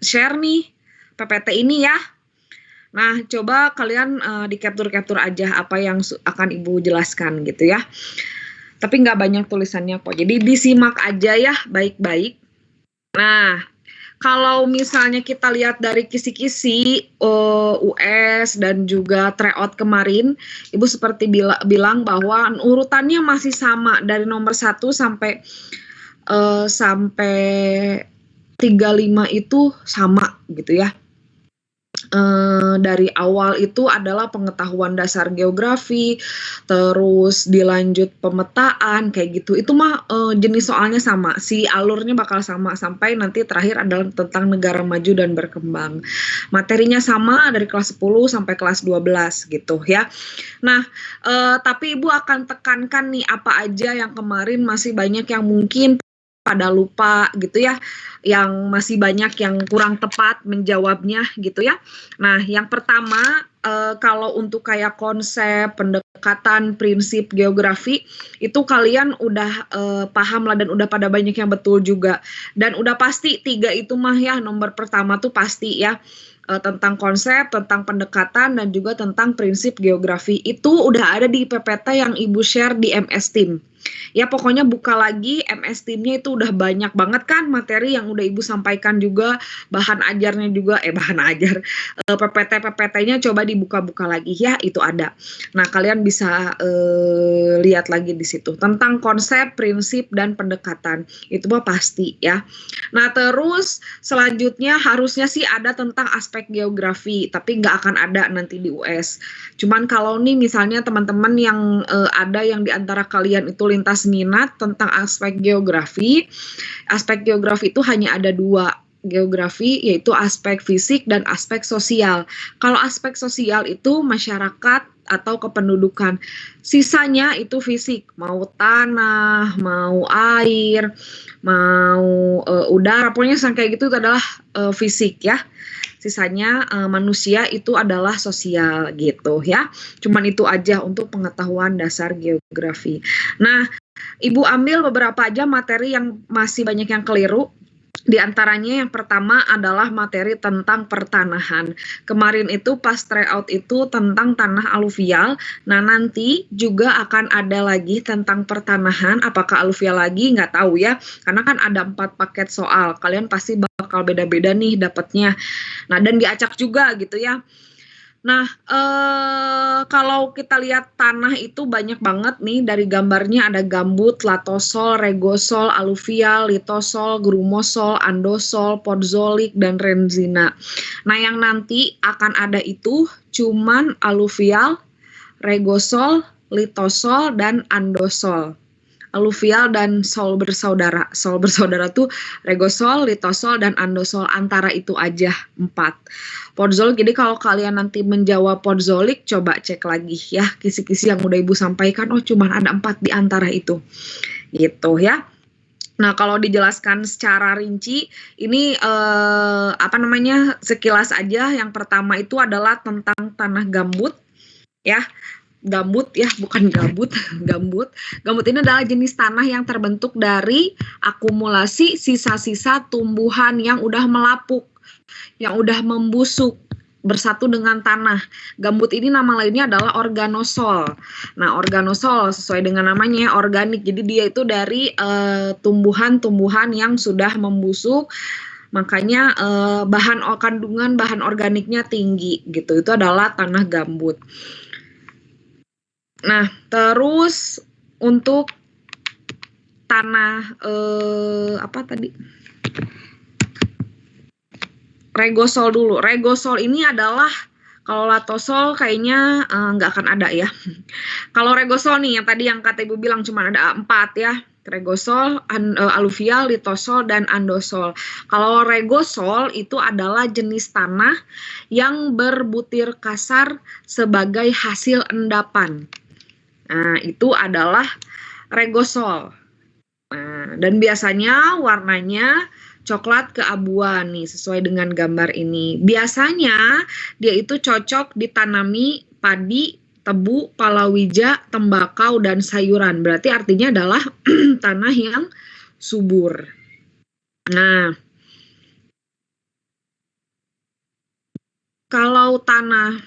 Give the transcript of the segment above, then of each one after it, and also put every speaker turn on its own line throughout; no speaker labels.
share nih PPT ini ya. Nah, coba kalian di capture aja apa yang akan Ibu jelaskan gitu ya. Tapi nggak banyak tulisannya kok, jadi disimak aja ya baik-baik. Nah, kalau misalnya kita lihat dari kisi-kisi US dan juga tryout kemarin, Ibu seperti bilang bahwa urutannya masih sama dari nomor 1 sampai 35 itu sama gitu ya. Dari awal itu adalah pengetahuan dasar geografi, terus dilanjut pemetaan kayak gitu. Itu mah jenis soalnya sama, si alurnya bakal sama sampai nanti terakhir adalah tentang negara maju dan berkembang. Materinya sama dari kelas 10 sampai kelas 12 gitu ya. Nah, tapi Ibu akan tekankan nih apa aja yang kemarin masih banyak yang mungkin pada lupa gitu ya, yang masih banyak yang kurang tepat menjawabnya gitu ya. Nah, yang pertama kalau untuk kayak konsep, pendekatan, prinsip geografi itu kalian udah paham lah dan udah pada banyak yang betul juga. Dan udah pasti 3 itu mah ya, nomor pertama tuh pasti ya. Tentang konsep, tentang pendekatan, dan juga tentang prinsip geografi. Itu udah ada di PPT yang Ibu share di MS Team. Ya pokoknya buka lagi MS Team-nya, itu udah banyak banget kan materi yang udah Ibu sampaikan juga, bahan ajarnya juga, PPT-PPT-nya coba dibuka-buka lagi ya, itu ada. Nah kalian bisa lihat lagi di situ tentang konsep, prinsip, dan pendekatan, itu mah pasti ya. Nah terus selanjutnya harusnya sih ada tentang aspek geografi, tapi nggak akan ada nanti di US. Cuman kalau nih misalnya teman-teman yang ada yang diantara kalian itu lintas minat tentang aspek geografi itu hanya ada 2 geografi, yaitu aspek fisik dan aspek sosial. Kalau aspek sosial itu masyarakat atau kependudukan, sisanya itu fisik, mau tanah, mau air, mau udara, pokoknya kayak gitu itu adalah fisik ya. Sisanya manusia itu adalah sosial gitu ya. Cuman itu aja untuk pengetahuan dasar geografi. Nah, Ibu ambil beberapa aja materi yang masih banyak yang keliru. Di antaranya yang pertama adalah materi tentang pertanahan. Kemarin itu pas tryout itu tentang tanah aluvial. Nah nanti juga akan ada lagi tentang pertanahan. Apakah aluvial lagi? Nggak tahu ya. Karena kan ada 4 paket soal. Kalian pasti bakal beda-beda nih dapatnya. Nah dan diacak juga gitu ya. Nah, kalau kita lihat tanah itu banyak banget nih, dari gambarnya ada gambut, latosol, regosol, aluvial, litosol, grumosol, andosol, podzolik, dan renzina. Nah, yang nanti akan ada itu cuman aluvial, regosol, litosol, dan andosol. Aluvial dan sol bersaudara. Sol bersaudara tuh regosol, litosol, dan andosol, antara itu aja 4. Podzolik, jadi kalau kalian nanti menjawab podzolik, coba cek lagi ya kisi-kisi yang udah Ibu sampaikan, oh cuma ada 4 di antara itu. Gitu ya. Nah, kalau dijelaskan secara rinci, ini sekilas aja. Yang pertama itu adalah tentang tanah gambut ya. Gambut ya, bukan gabut, gambut. Gambut ini adalah jenis tanah yang terbentuk dari akumulasi sisa-sisa tumbuhan yang udah melapuk, yang udah membusuk bersatu dengan tanah. Gambut ini nama lainnya adalah organosol. Nah, organosol sesuai dengan namanya organik. Jadi dia itu dari tumbuhan-tumbuhan yang sudah membusuk. Makanya kandungan bahan organiknya tinggi gitu. Itu adalah tanah gambut. Nah, terus untuk tanah regosol dulu. Regosol ini adalah, kalau latosol kayaknya nggak akan ada ya. Kalau regosol nih, yang tadi yang kata Ibu bilang cuma ada 4 ya. Regosol, aluvial, litosol, dan andosol. Kalau regosol itu adalah jenis tanah yang berbutir kasar sebagai hasil endapan. Nah, itu adalah regosol. Nah, dan biasanya warnanya coklat keabuan nih, sesuai dengan gambar ini. Biasanya dia itu cocok ditanami padi, tebu, palawija, tembakau, dan sayuran. Berarti artinya adalah tanah yang subur. Nah, Kalau tanah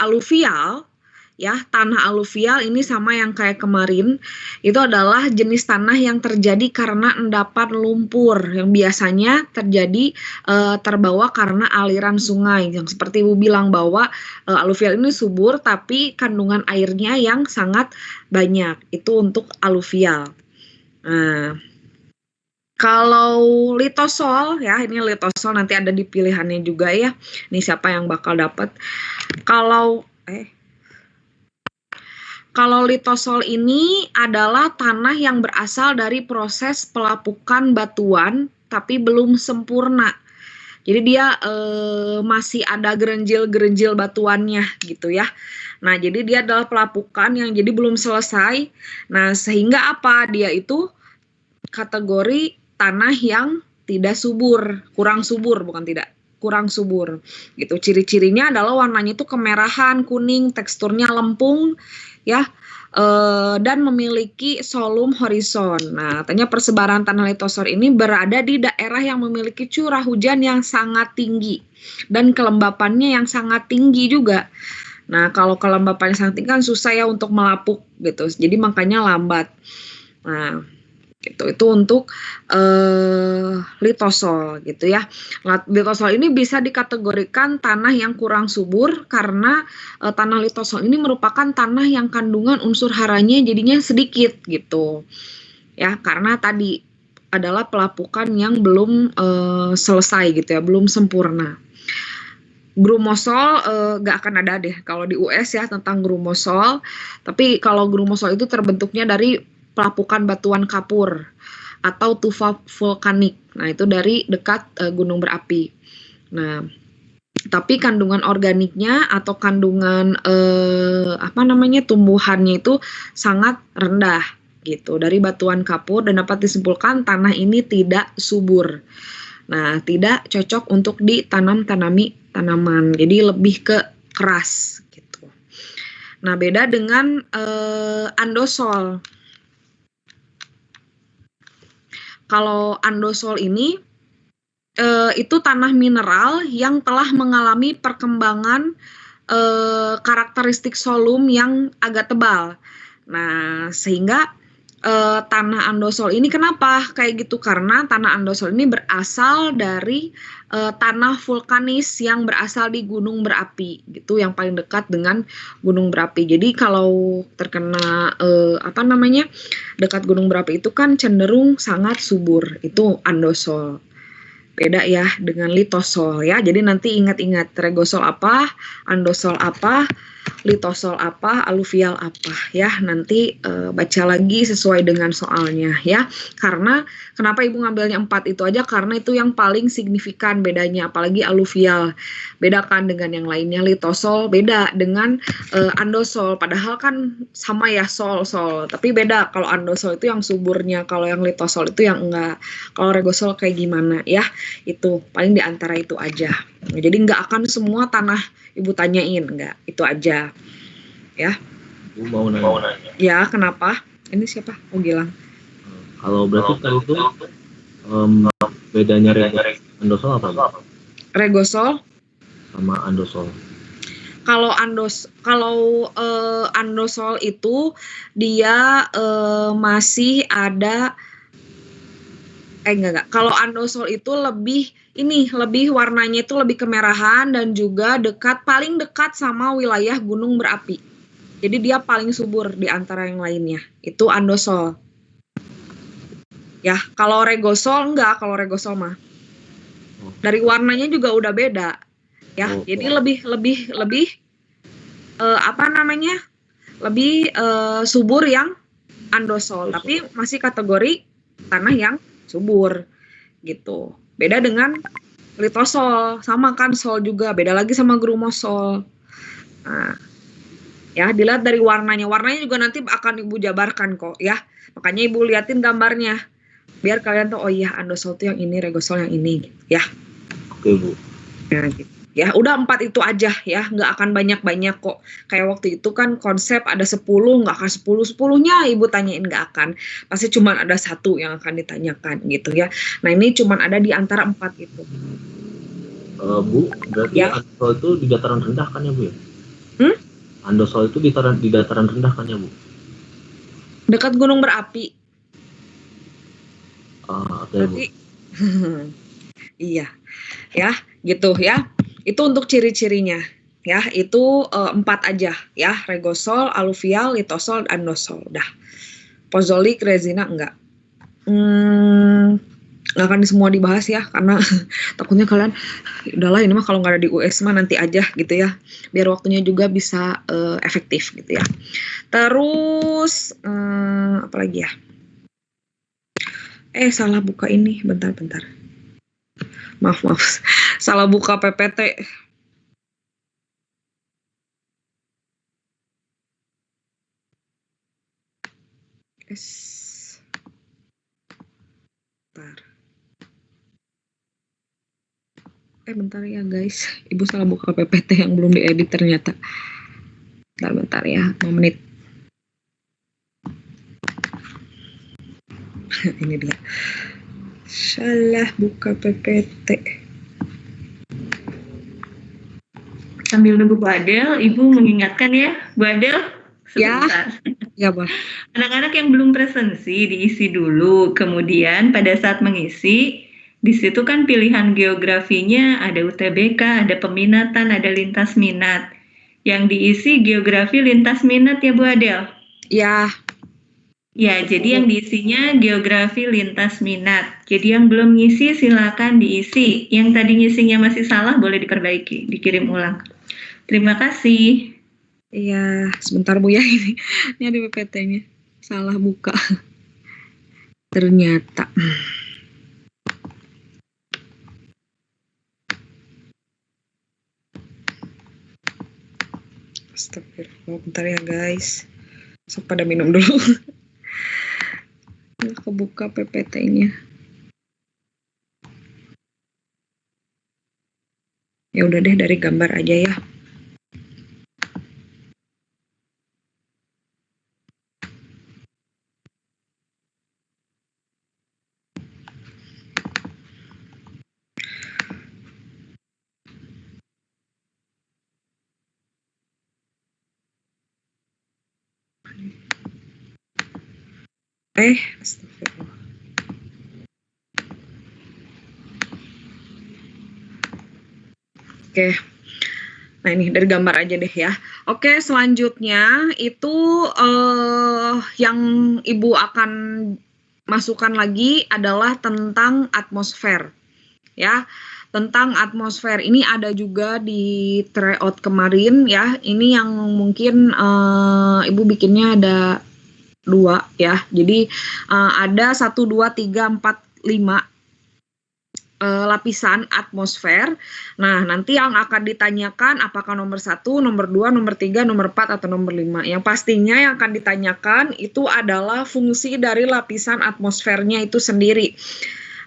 aluvial, ya, tanah aluvial ini sama yang kayak kemarin, itu adalah jenis tanah yang terjadi karena endapan lumpur yang biasanya terjadi terbawa karena aliran sungai. Yang seperti Ibu bilang bahwa aluvial ini subur tapi kandungan airnya yang sangat banyak. Itu untuk aluvial. Nah, kalau litosol ya, ini litosol nanti ada di pilihannya juga ya. Ini siapa yang bakal dapat? Kalau litosol ini adalah tanah yang berasal dari proses pelapukan batuan tapi belum sempurna. Jadi dia masih ada gerenjil-gerenjil batuannya gitu ya. Nah, jadi dia adalah pelapukan yang jadi belum selesai. Nah, sehingga apa? Dia itu kategori tanah yang tidak subur, kurang subur, bukan tidak, kurang subur gitu. Ciri-cirinya adalah warnanya itu kemerahan, kuning, teksturnya lempung ya, dan memiliki solum horizon. Nah, katanya persebaran tanah litosol ini berada di daerah yang memiliki curah hujan yang sangat tinggi dan kelembapannya yang sangat tinggi juga. Nah, kalau kelembapannya sangat tinggi kan susah ya untuk melapuk gitu, jadi makanya lambat. Nah, itu untuk litosol gitu ya. Litosol ini bisa dikategorikan tanah yang kurang subur karena tanah litosol ini merupakan tanah yang kandungan unsur haranya jadinya sedikit gitu ya, karena tadi adalah pelapukan yang belum selesai gitu ya, belum sempurna. Grumosol gak akan ada deh kalau di US ya tentang grumosol, tapi kalau grumosol itu terbentuknya dari pelapukan batuan kapur atau tufa vulkanik. Nah, itu dari dekat gunung berapi. Nah, tapi kandungan organiknya atau kandungan tumbuhannya itu sangat rendah gitu dari batuan kapur dan dapat disimpulkan tanah ini tidak subur. Nah, tidak cocok untuk ditanami tanaman. Jadi lebih ke keras gitu. Nah, beda dengan andosol. Kalau andosol ini itu tanah mineral yang telah mengalami perkembangan karakteristik solum yang agak tebal. Nah, sehingga tanah andosol ini kenapa kayak gitu? Karena tanah andosol ini berasal dari tanah vulkanis yang berasal di gunung berapi, gitu, yang paling dekat dengan gunung berapi. Jadi kalau terkena dekat gunung berapi itu kan cenderung sangat subur, itu andosol. Beda ya dengan litosol ya. Jadi nanti ingat-ingat regosol apa, andosol apa, litosol apa, aluvial apa ya. Nanti baca lagi sesuai dengan soalnya ya. Karena kenapa Ibu ngambilnya 4 itu aja, karena itu yang paling signifikan bedanya, apalagi aluvial. Bedakan dengan yang lainnya. Litosol beda dengan andosol, padahal kan sama ya sol, tapi beda. Kalau andosol itu yang suburnya, kalau yang litosol itu yang enggak. Kalau regosol kayak gimana ya. Itu paling diantara itu aja. Jadi nggak akan semua tanah Ibu tanyain, nggak, itu aja ya.
Ibu mau nanya.
Ya, kenapa? Ini siapa? Oh, Gilang.
Kalau berarti kan itu bedanya andosol apa?
Regosol
sama andosol.
Kalau andosol itu dia masih ada enggak. Kalau andosol itu lebih warnanya itu lebih kemerahan dan juga paling dekat sama wilayah gunung berapi. Jadi dia paling subur di antara yang lainnya. Itu andosol. Ya, kalau regosol enggak, kalau regosol mah. Dari warnanya juga udah beda. Ya, jadi lebih subur yang andosol, tapi masih kategori tanah yang subur gitu. Beda dengan litosol, sama kan sol juga, beda lagi sama grumosol. Nah, ya dilihat dari warnanya juga nanti akan Ibu jabarkan kok ya. Makanya Ibu liatin gambarnya biar kalian tahu, oh iya andosol itu yang ini, regosol yang ini ya.
Oke, Bu.
Nah, gitu. Ya udah 4 itu aja ya, nggak akan banyak-banyak kok. Kayak waktu itu kan konsep ada 10, nggak akan 10-10-nya Ibu tanyain, nggak akan. Pasti cuma ada 1 yang akan ditanyakan gitu ya. Nah, ini cuma ada di antara 4 itu.
Bu, berarti
Ya.
andosol itu di dataran rendah kan ya Bu ya?
Hmm?
Andosol itu di dataran rendah kan ya Bu?
Dekat gunung berapi.
Oke Bu.
Berarti iya, ya, gitu ya. Itu untuk ciri-cirinya. Ya, itu 4 aja ya, regosol, aluvial, litosol, andosol. Udah. Pozolik, resina enggak. Nggak akan semua dibahas ya, karena takutnya kalian, udahlah ini mah kalau nggak ada di US mah nanti aja gitu ya. Biar waktunya juga bisa efektif gitu ya. Terus, apa lagi ya? Salah buka ini, bentar. Maaf, salah buka PPT. Bentar. Bentar ya guys, ibu salah buka PPT yang belum diedit ternyata. Bentar ya, 5 menit. Ini dia. Salah buka PPT.
Sambil nunggu Bu Adel, Ibu mengingatkan ya, Bu Adel, sebentar.
Ya, Bah.
Anak-anak yang belum presensi diisi dulu, kemudian pada saat mengisi, di situ kan pilihan geografinya ada UTBK, ada peminatan, ada lintas minat. Yang diisi geografi lintas minat ya Bu Adel?
Ya.
Ya, jadi yang diisinya geografi lintas minat. Jadi yang belum ngisi silakan diisi. Yang tadi ngisinya masih salah boleh diperbaiki, dikirim ulang. Terima kasih.
Iya, sebentar Bu ya ini. Ini ada PPT-nya. Salah buka. Ternyata. Astagfirullah, bentar ya guys. Sok pada minum dulu. Kebuka PPT-nya. Ya udah deh, dari gambar aja ya. Astagfirullah. Oke. Nah ini dari gambar aja deh ya. Oke, selanjutnya itu yang Ibu akan masukkan lagi adalah tentang atmosfer. Ya, tentang atmosfer. Ini ada juga di tryout kemarin ya. Ini yang mungkin Ibu bikinnya ada 2 ya. Jadi ada 1, 2, 3, 4, 5 lapisan atmosfer. Nah, nanti yang akan ditanyakan apakah nomor 1, nomor 2, nomor 3, nomor 4, atau nomor 5. Yang pastinya yang akan ditanyakan itu adalah fungsi dari lapisan atmosfernya itu sendiri.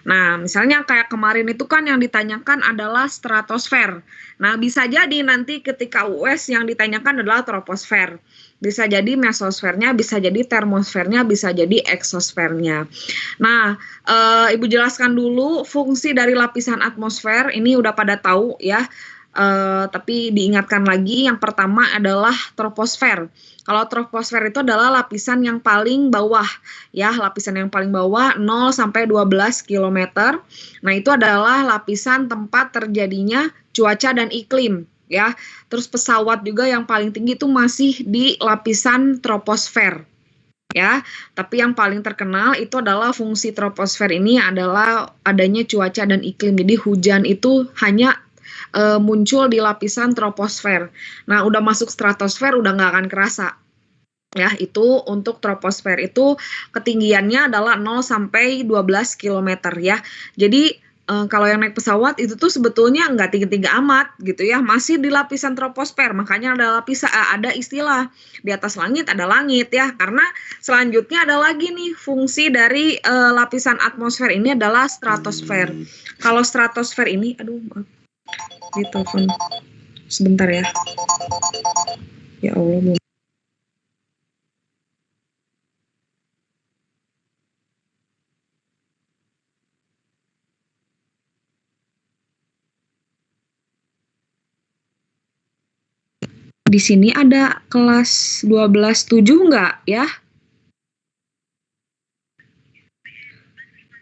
Nah, misalnya kayak kemarin itu kan yang ditanyakan adalah stratosfer. Nah, bisa jadi nanti ketika US yang ditanyakan adalah troposfer. Bisa jadi mesosfernya, bisa jadi termosfernya, bisa jadi eksosfernya. Nah, Ibu jelaskan dulu fungsi dari lapisan atmosfer. Ini udah pada tahu ya. Tapi diingatkan lagi, yang pertama adalah troposfer. Kalau troposfer itu adalah lapisan yang paling bawah, ya, lapisan yang paling bawah 0 sampai 12 km. Nah, itu adalah lapisan tempat terjadinya cuaca dan iklim, ya. Terus pesawat juga yang paling tinggi itu masih di lapisan troposfer. Ya, tapi yang paling terkenal itu adalah fungsi troposfer ini adalah adanya cuaca dan iklim. Jadi hujan itu hanya muncul di lapisan troposfer. Nah, udah masuk stratosfer udah nggak akan kerasa. Ya, itu untuk troposfer itu ketinggiannya adalah 0 sampai 12 km ya. Jadi kalau yang naik pesawat itu tuh sebetulnya nggak tinggi-tinggi amat gitu ya, masih di lapisan troposfer. Makanya ada istilah di atas langit ada langit ya, karena selanjutnya ada lagi nih fungsi dari lapisan atmosfer ini adalah stratosfer. Kalau stratosfer ini, aduh maaf, di telepon sebentar ya. Ya Allah, Di sini ada kelas 12.7 enggak ya?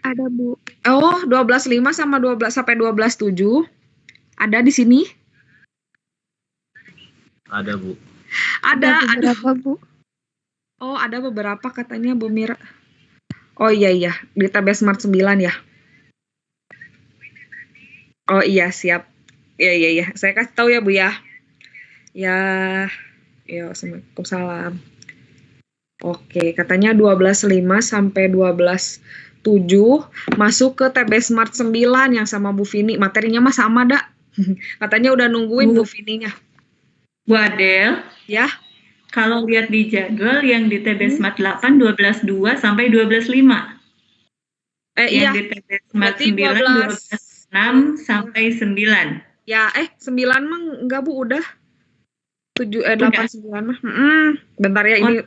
Ada, Bu.
Oh, 12.5 sama 12 sampai 12.7 ada di sini?
Ada, Bu.
Ada, aduh.
beberapa, Bu.
Oh, ada beberapa katanya Bu Mira. Oh iya, di TB Smart 9 ya. Oh iya, siap. Iya. Saya kasih tahu ya, Bu ya. Ya, Assalamualaikum. Oke, katanya 12.5 sampai 12.7 masuk ke TB Smart 9 yang sama Bu Vini. Materinya mah sama, dak. Katanya udah nungguin Bu Vininya.
Bu Adel,
Ya.
kalau lihat di jadwal yang di TB Smart 8 12.2 sampai 12.5.
Iya.
Yang di TB Smart
Berarti
9 12.6 sampai 9.
Ya, 9 mah enggak Bu, udah. 8 9 mah. Bentar ya, ini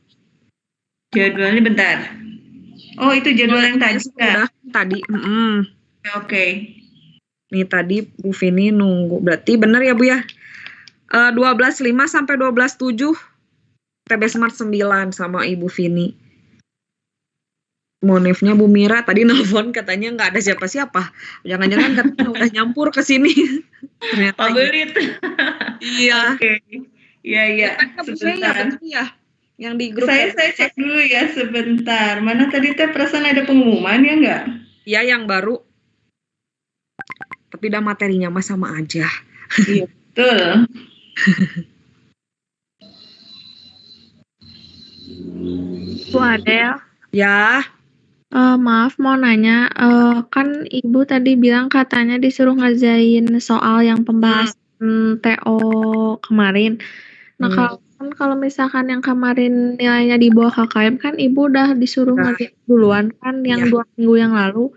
jadwalnya bentar. Oh, itu jadwal yang tadi ya?
Udah tadi.
Oke.
Nih tadi Bu Vini nunggu. Berarti benar ya Bu ya? 12.5 sampai 12.7 TB Smart 9 sama Ibu Vini. Monefnya Bu Mira tadi nelfon katanya nggak ada siapa-siapa. Jangan-jangan katanya udah nyampur ke sini. Ternyata
Favorit.
Iya.
Oke. Iya.
Sebentar. Ya, yang di grup.
Saya cek dulu ya sebentar. Mana tadi teh perasaan ada pengumuman ya nggak?
Iya, yang baru. Tapi dah materinya mah sama aja.
Iya, betul.
Bu Adel.
Ya.
Maaf mau nanya, kan Ibu tadi bilang katanya disuruh ngerjain soal yang pembahasan TO kemarin. Nah, kalau misalkan yang kemarin nilainya di bawah KKM kan Ibu udah disuruh ngerjain duluan kan yang 2 minggu yang lalu.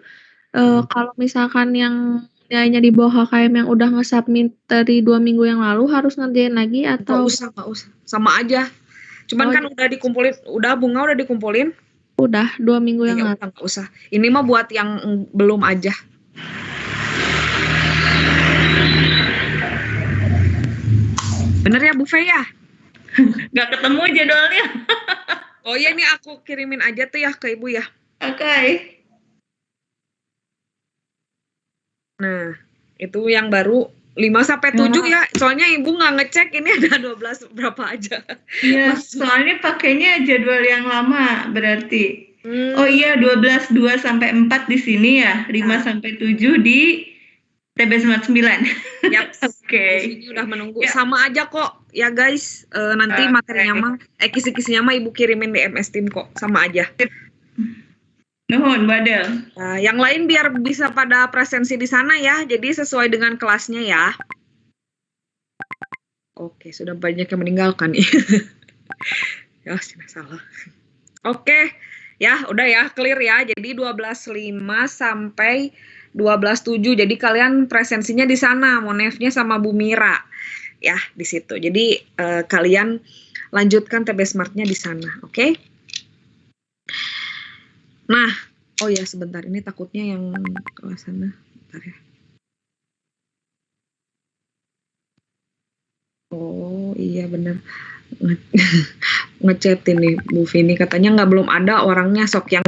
Kalau misalkan yang nilainya di bawah KKM yang udah nge-submit dari 2 minggu yang lalu harus ngerjain lagi atau?
Nggak usah. Sama aja. Cuman kan udah dikumpulin, bunga udah dikumpulin.
Udah 2 minggu yang lalu.
Nggak usah. Ini mah buat yang belum aja. Bener ya Bu Fe ya?
Nggak ketemu jadwalnya.
Oh iya, ini aku kirimin aja tuh ya ke Ibu ya.
Oke.
Nah, itu yang baru 5 sampai 7 ya. Soalnya Ibu nggak ngecek ini ada 12 berapa aja.
Iya, soalnya pakainya jadwal yang lama berarti. Oh iya, 12.2 sampai 4 di sini ya, 5 sampai 7 di TB Smart 9.
Yap.
Oke.
Ini udah menunggu. Sama aja kok ya guys. Nanti materinya mah kisi-kisinya mah Ibu kirimin di MS Team kok. Sama aja.
Nuhun, Badel.
Nah, yang lain biar bisa pada presensi di sana ya. Jadi sesuai dengan kelasnya ya. Oke, sudah banyak yang meninggalkan nih. Ya, salah. Oke. Ya, udah ya, clear ya. Jadi 12.5 sampai 12.7. Jadi kalian presensinya di sana, Monefnya sama Bu Mira. Ya, di situ. Jadi kalian lanjutkan TB Smart-nya di sana, oke? Nah, oh ya sebentar, ini takutnya yang kelas sana. Bentar ya. Oh iya bener. Ngechat ini Bu Vini katanya belum ada orangnya, sok yang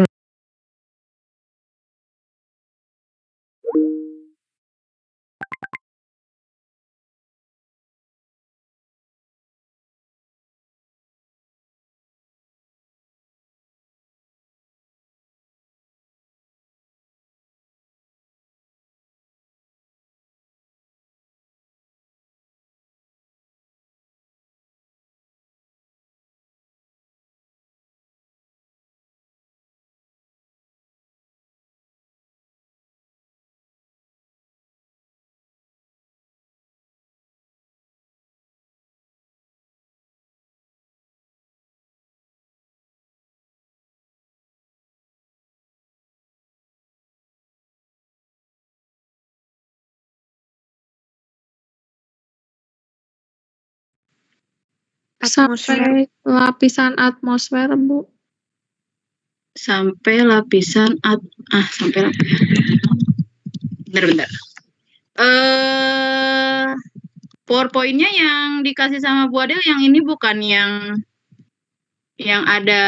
sampai lapisan atmosfer, Bu.
Sampai lapisan bentar. PowerPoint-nya yang dikasih sama Bu Adel yang ini bukan yang ada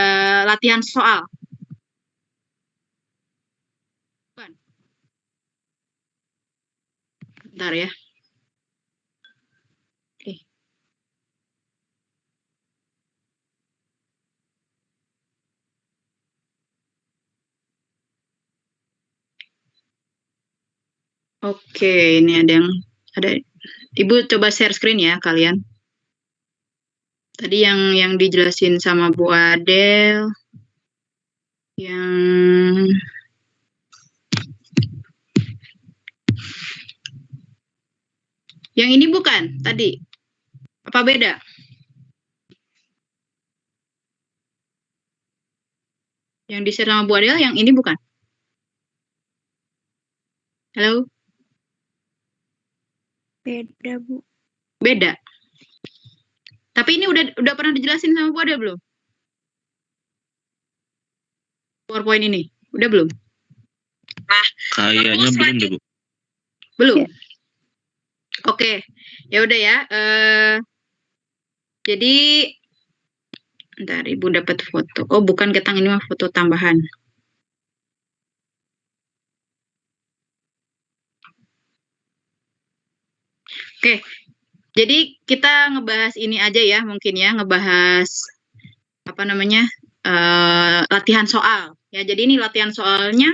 latihan soal. Bukan. Bentar ya. Oke, ini ada. Ibu coba share screen ya kalian. Tadi yang dijelasin sama Bu Adel, yang ini bukan tadi. Apa beda? Yang di-share sama Bu Adel yang ini bukan? Halo?
Beda, Bu.
Beda. Tapi ini udah pernah dijelasin sama Bu Adel belum? PowerPoint ini. Udah belum?
Kayaknya belum deh, Bu.
Belum?
Ya.
Oke. Ya udah ya. Jadi ntar Ibu dapat foto. Oh, bukan ketang, ini mah foto tambahan. Oke. Jadi kita ngebahas ini aja ya, mungkin ya, ngebahas apa namanya? Latihan soal. Ya, jadi ini latihan soalnya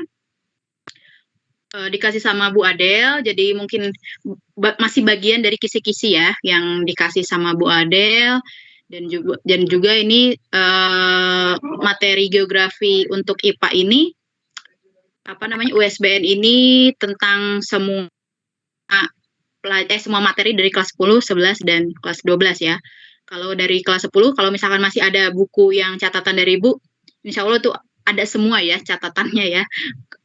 dikasih sama Bu Adel, jadi mungkin masih bagian dari kisi-kisi ya yang dikasih sama Bu Adel, dan juga ini materi geografi untuk IPA ini, apa namanya, USBN ini tentang semua materi dari kelas 10, 11, dan kelas 12 ya. Kalau dari kelas 10, kalau misalkan masih ada buku yang catatan dari Ibu, insya Allah tuh ada semua ya catatannya ya.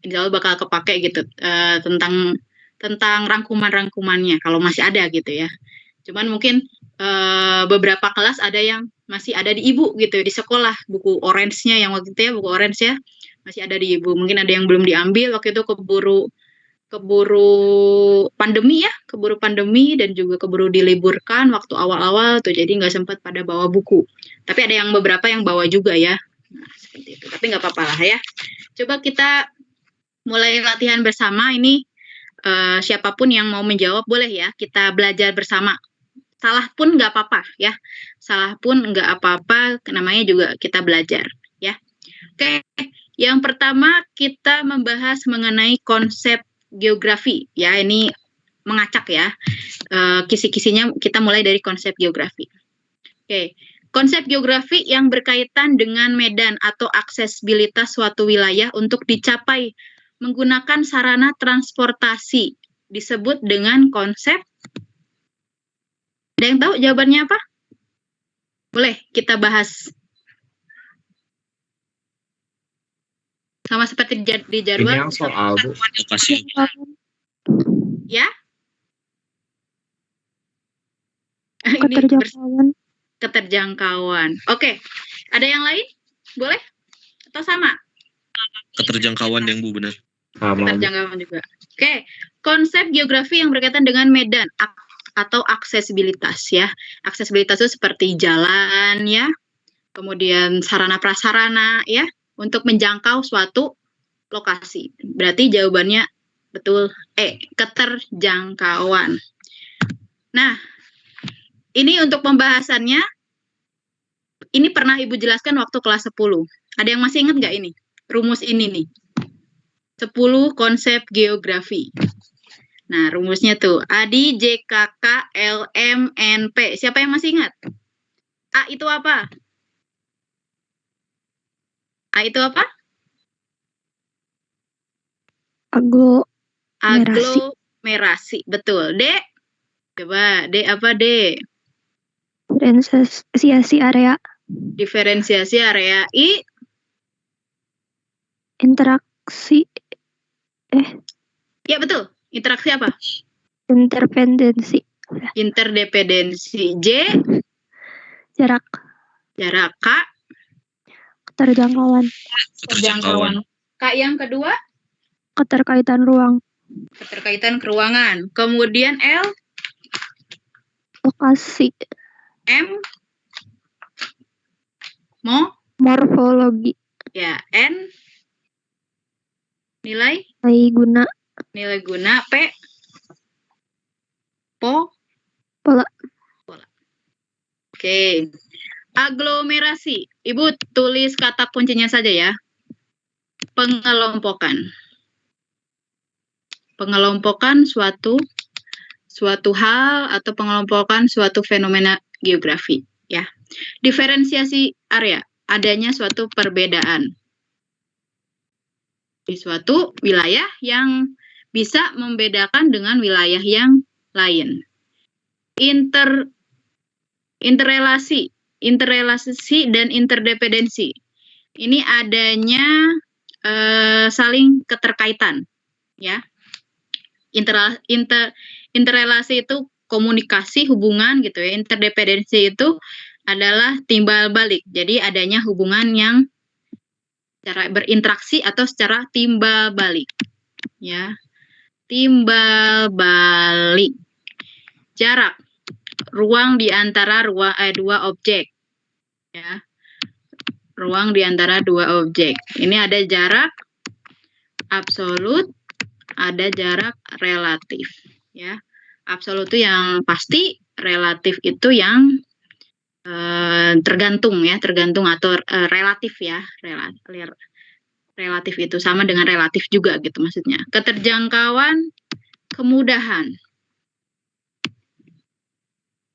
Insya Allah bakal kepake gitu, tentang rangkuman-rangkumannya kalau masih ada gitu ya. Cuman mungkin beberapa kelas ada yang masih ada di Ibu gitu, di sekolah, buku orange-nya yang waktu itu ya, buku orange ya, masih ada di Ibu. Mungkin ada yang belum diambil waktu itu, keburu pandemi dan juga keburu diliburkan waktu awal-awal tuh, jadi nggak sempat pada bawa buku. Tapi ada yang beberapa yang bawa juga ya. Nah, seperti itu. Tapi nggak apa-apa lah ya. Coba kita mulai latihan bersama ini. Siapapun yang mau menjawab boleh ya, kita belajar bersama. Salah pun nggak apa-apa ya. Salah pun nggak apa-apa, namanya juga kita belajar ya. Oke, yang pertama kita membahas mengenai konsep geografi ya, ini mengacak ya, kisi-kisinya kita mulai dari konsep geografi. Oke, konsep geografi yang berkaitan dengan medan atau aksesibilitas suatu wilayah untuk dicapai menggunakan sarana transportasi disebut dengan konsep. Ada yang tahu jawabannya apa? Boleh kita bahas. Sama seperti di jadwal.
Ini yang soal, Bu.
Lokasi.
Ya?
Keterjangkauan.
Keterjangkauan. Oke. Ada yang lain? Boleh? Atau sama?
Keterjangkauan yang Bu, benar.
Sama.
Keterjangkauan juga. Oke. Konsep geografi yang berkaitan dengan medan atau aksesibilitas ya. Aksesibilitas itu seperti jalan ya. Kemudian sarana prasarana ya, untuk menjangkau suatu lokasi. Berarti jawabannya betul keterjangkauan. Nah, ini untuk pembahasannya, ini pernah Ibu jelaskan waktu kelas 10. Ada yang masih ingat nggak ini? Rumus ini nih. 10 konsep geografi. Nah, rumusnya tuh ADI, JKK, LM, NP. Siapa yang masih ingat? A itu apa? A itu apa? Aglomerasi. Betul. D? Coba, D apa D?
Diferensiasi area.
Diferensiasi area. I?
Interaksi.
Ya, betul. Interaksi apa?
Interdependensi.
Interdependensi. J?
Jarak.
Jarak. K?
Keterjangkauan.
Keterjangkauan. K yang kedua?
Keterkaitan ruang.
Keterkaitan keruangan. Kemudian L?
Lokasi.
M
Morfologi.
ya, N nilai
Guna.
nilai guna, P
Pola.
Oke. Aglomerasi. Ibu tulis kata kuncinya saja ya. Pengelompokan. Pengelompokan suatu hal atau pengelompokan suatu fenomena geografi ya. Diferensiasi area, adanya suatu perbedaan di suatu wilayah yang bisa membedakan dengan wilayah yang lain. Interrelasi dan interdependensi. Ini adanya saling keterkaitan, ya. Interrelasi itu komunikasi, hubungan gitu ya. Interdependensi itu adalah timbal balik. Jadi adanya hubungan yang secara berinteraksi atau secara timbal balik, ya. Timbal balik. Jarak, ruang di antara dua objek, ya. Ruang di antara dua objek. Ini ada jarak absolut, ada jarak relatif, ya. Absolut itu yang pasti, relatif itu yang tergantung ya, tergantung atau relatif ya, relatif itu sama dengan relatif juga gitu maksudnya. Keterjangkauan, kemudahan.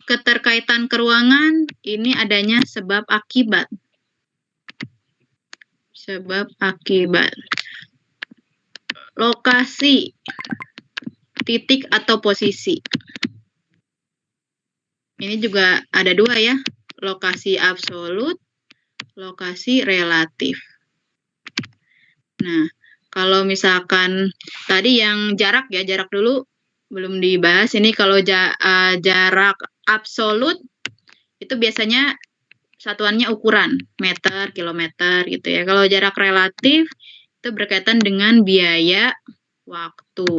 Keterkaitan keruangan, ini adanya sebab akibat. Sebab akibat. Lokasi, titik atau posisi. Ini juga ada dua ya, lokasi absolut, lokasi relatif. Nah, kalau misalkan tadi yang jarak ya, jarak dulu belum dibahas. Ini kalau jarak absolut itu biasanya satuannya ukuran, meter, kilometer gitu ya. Kalau jarak relatif itu berkaitan dengan biaya waktu.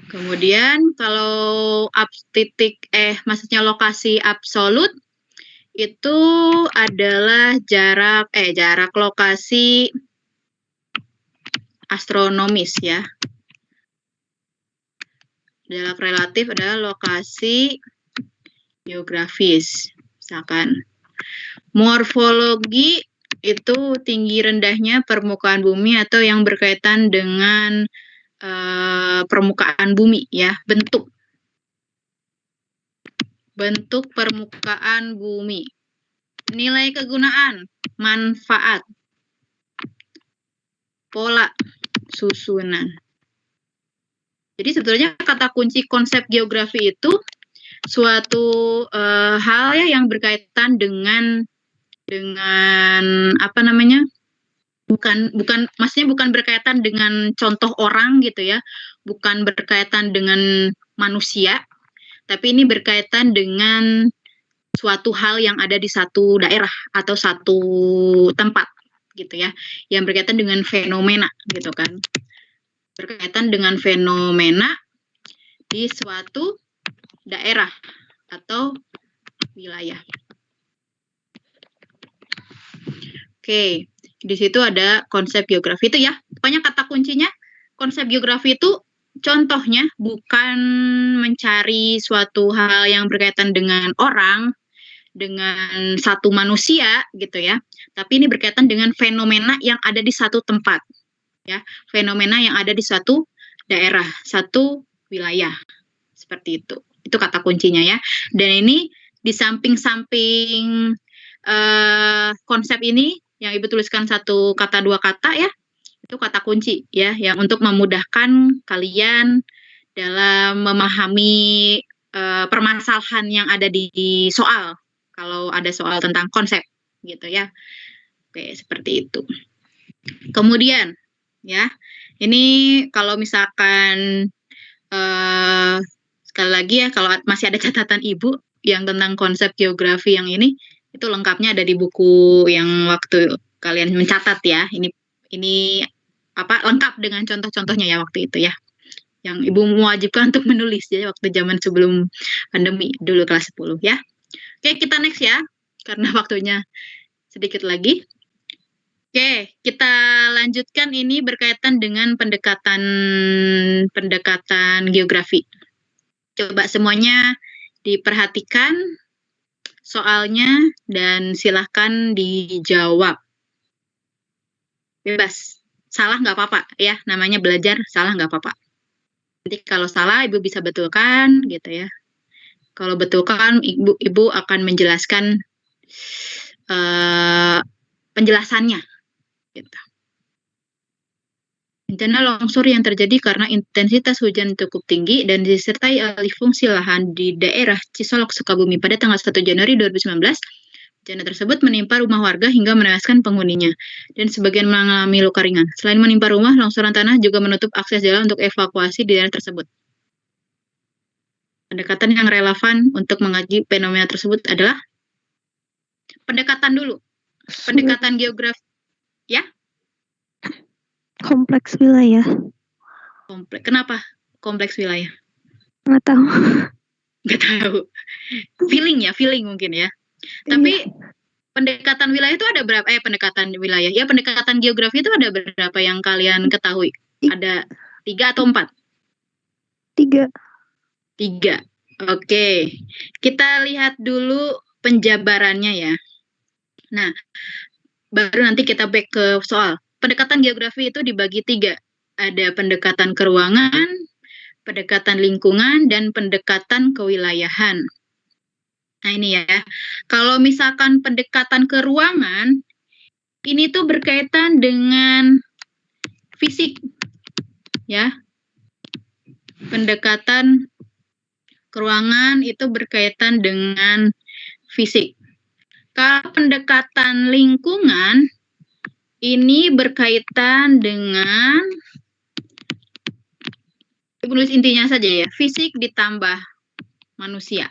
Kemudian kalau maksudnya lokasi absolut itu adalah jarak lokasi astronomis ya. Jarak relatif adalah lokasi geografis, misalkan. Morfologi itu tinggi rendahnya permukaan bumi atau yang berkaitan dengan permukaan bumi ya, bentuk permukaan bumi. Nilai kegunaan, manfaat, pola, susunan. Jadi sebetulnya kata kunci konsep geografi itu suatu hal ya yang berkaitan dengan apa namanya? Maksudnya bukan berkaitan dengan contoh orang gitu ya, bukan berkaitan dengan manusia, tapi ini berkaitan dengan suatu hal yang ada di satu daerah atau satu tempat gitu ya, yang berkaitan dengan fenomena gitu kan, berkaitan dengan fenomena di suatu daerah atau wilayah. Oke. Di situ ada konsep geografi itu ya. Pokoknya kata kuncinya konsep geografi itu contohnya bukan mencari suatu hal yang berkaitan dengan orang, dengan satu manusia gitu ya. Tapi ini berkaitan dengan fenomena yang ada di satu tempat. Ya, fenomena yang ada di suatu daerah, satu wilayah. Seperti itu. Itu kata kuncinya ya. Dan ini di samping-samping konsep ini yang Ibu tuliskan satu kata dua kata ya, itu kata kunci ya, yang untuk memudahkan kalian dalam memahami permasalahan yang ada di soal, kalau ada soal tentang konsep gitu ya. Oke, seperti itu. Kemudian ya, ini kalau misalkan sekali lagi ya, kalau masih ada catatan Ibu yang tentang konsep geografi yang ini, itu lengkapnya ada di buku yang waktu kalian mencatat ya. Ini apa lengkap dengan contoh-contohnya ya waktu itu ya. yang Ibu mewajibkan untuk menulis ya waktu zaman sebelum pandemi dulu kelas 10 ya. Oke, kita next ya karena waktunya sedikit lagi. Oke, kita lanjutkan ini berkaitan dengan pendekatan geografi. Coba semuanya diperhatikan soalnya dan silahkan dijawab. Bebas, salah nggak apa-apa ya, namanya belajar, salah nggak apa-apa. Nanti kalau salah Ibu bisa betulkan gitu ya. Kalau betulkan Ibu akan menjelaskan penjelasannya gitu. Bencana longsor yang terjadi karena intensitas hujan cukup tinggi dan disertai alih fungsi lahan di daerah Cisolok, Sukabumi pada tanggal 1 Januari 2019. Bencana tersebut menimpa rumah warga hingga menewaskan penghuninya dan sebagian mengalami luka ringan. Selain menimpa rumah, longsoran tanah juga menutup akses jalan untuk evakuasi di daerah tersebut. Pendekatan yang relevan untuk mengaji fenomena tersebut adalah pendekatan dulu. Pendekatan geografi. Ya?
Kompleks wilayah.
Kenapa kompleks wilayah?
Nggak tahu.
Nggak tahu. Feeling mungkin ya. Tapi pendekatan wilayah itu ada berapa? Pendekatan wilayah. Ya, pendekatan geografi itu ada berapa yang kalian ketahui? Ada 3 atau 4?
3.
3. Oke. Kita lihat dulu penjabarannya ya. Nah, baru nanti kita back ke soal. Pendekatan geografi itu dibagi 3. Ada pendekatan keruangan, pendekatan lingkungan, dan pendekatan kewilayahan. Nah ini ya, kalau misalkan pendekatan keruangan, ini tuh berkaitan dengan fisik, ya. Pendekatan keruangan itu berkaitan dengan fisik. Kalau pendekatan lingkungan, ini berkaitan dengan, Ibu nulis intinya saja ya, fisik ditambah manusia.